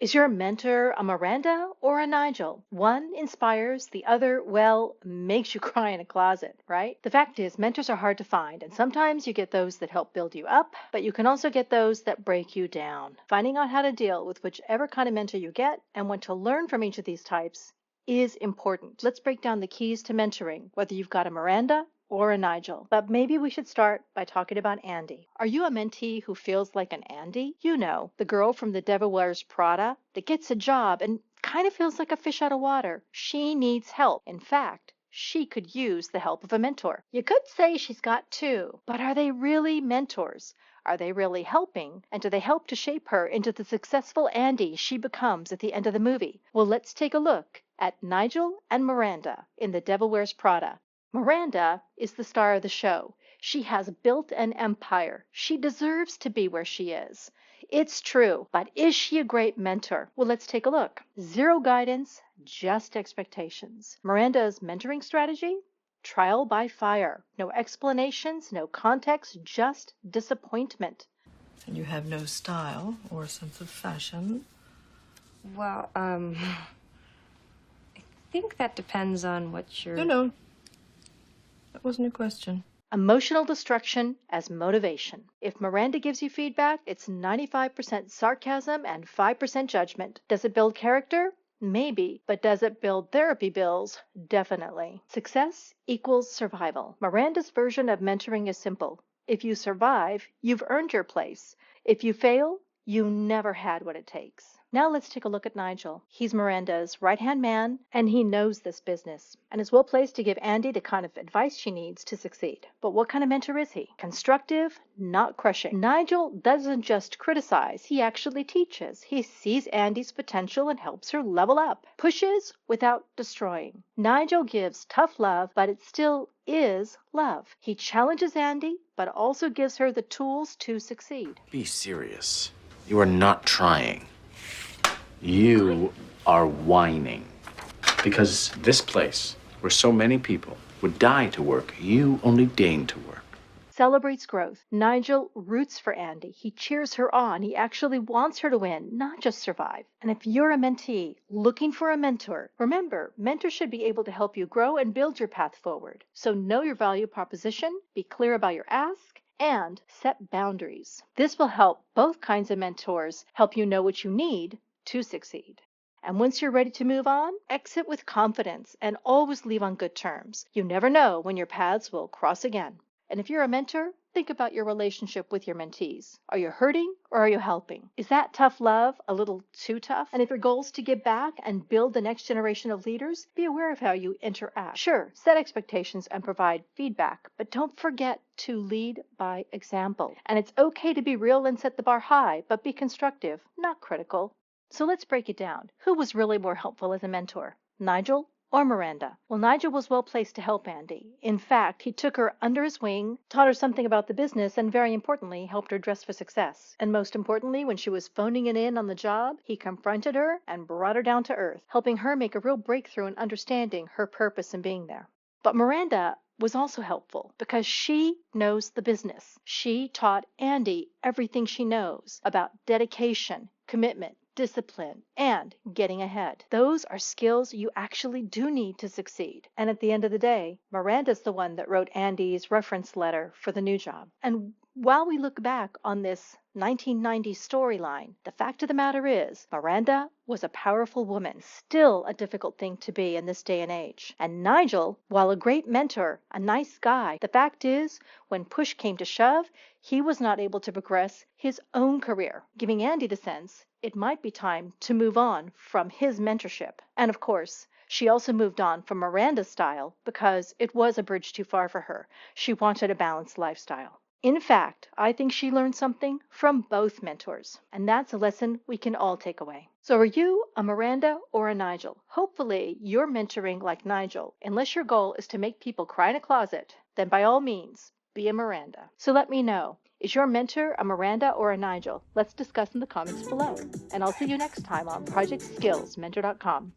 Is your mentor a Miranda or a Nigel? One inspires, the other, well, makes you cry in a closet, right? The fact is, mentors are hard to find, and sometimes you get those that help build you up, but you can also get those that break you down. Finding out how to deal with whichever kind of mentor you get and when to learn from each of these types is important. Let's break down the keys to mentoring, whether you've got a Miranda or a Nigel. But maybe we should start by talking about Andy. Are you a mentee who feels like an Andy? You know, the girl from the Devil Wears Prada that gets a job and kind of feels like a fish out of water. She needs help. In fact, she could use the help of a mentor. You could say she's got two, but are they really mentors? Are they really helping? And do they help to shape her into the successful Andy she becomes at the end of the movie? Well, let's take a look at Nigel and Miranda in The Devil Wears Prada. Miranda is the star of the show. She has built an empire. She deserves to be where she is. It's true, but is she a great mentor? Well, let's take a look. Zero guidance, just expectations. Miranda's mentoring strategy? Trial by fire. No explanations, no context, just disappointment. And you have no style or sense of fashion? Well, I think that depends on what you're... No. That wasn't a question. Emotional destruction as motivation. If Miranda gives you feedback, it's 95% sarcasm and 5% judgment. Does it build character? Maybe. But does it build therapy bills? Definitely. Success equals survival. Miranda's version of mentoring is simple. If you survive, you've earned your place. If you fail, you never had what it takes. Now let's take a look at Nigel. He's Miranda's right-hand man, and he knows this business, and is well placed to give Andy the kind of advice she needs to succeed. But what kind of mentor is he? Constructive, not crushing. Nigel doesn't just criticize, he actually teaches. He sees Andy's potential and helps her level up. Pushes without destroying. Nigel gives tough love, but it still is love. He challenges Andy, but also gives her the tools to succeed. Be serious. You are not trying. You are whining. Because this place, where so many people would die to work, you only deign to work. Celebrates growth. Nigel roots for Andy. He cheers her on. He actually wants her to win, not just survive. And if you're a mentee looking for a mentor, remember, mentors should be able to help you grow and build your path forward. So know your value proposition, be clear about your ask, and set boundaries. This will help both kinds of mentors help you know what you need to succeed. And once you're ready to move on, exit with confidence and always leave on good terms. You never know when your paths will cross again. And if you're a mentor, think about your relationship with your mentees. Are you hurting or are you helping? Is that tough love a little too tough? And if your goal is to give back and build the next generation of leaders, be aware of how you interact. Sure, set expectations and provide feedback, but don't forget to lead by example. And it's okay to be real and set the bar high, but be constructive, not critical. So let's break it down. Who was really more helpful as a mentor? Nigel or Miranda? Well, Nigel was well placed to help Andy. In fact, he took her under his wing, taught her something about the business, and very importantly, helped her dress for success. And most importantly, when she was phoning it in on the job, he confronted her and brought her down to earth, helping her make a real breakthrough in understanding her purpose in being there. But Miranda was also helpful because she knows the business. She taught Andy everything she knows about dedication, commitment, discipline, and getting ahead. Those are skills you actually do need to succeed. And at the end of the day, Miranda's the one that wrote Andy's reference letter for the new job. And while we look back on this 1990s storyline, the fact of the matter is, Miranda was a powerful woman, still a difficult thing to be in this day and age. And Nigel, while a great mentor, a nice guy, the fact is, when push came to shove, he was not able to progress his own career, giving Andy the sense it might be time to move on from his mentorship. And of course, she also moved on from Miranda's style because it was a bridge too far for her. She wanted a balanced lifestyle. In fact, I think she learned something from both mentors, and that's a lesson we can all take away. So are you a Miranda or a Nigel? Hopefully you're mentoring like Nigel. Unless your goal is to make people cry in a closet, then by all means, be a Miranda. So let me know. Is your mentor a Miranda or a Nigel? Let's discuss in the comments below. And I'll see you next time on ProjectSkillsMentor.com.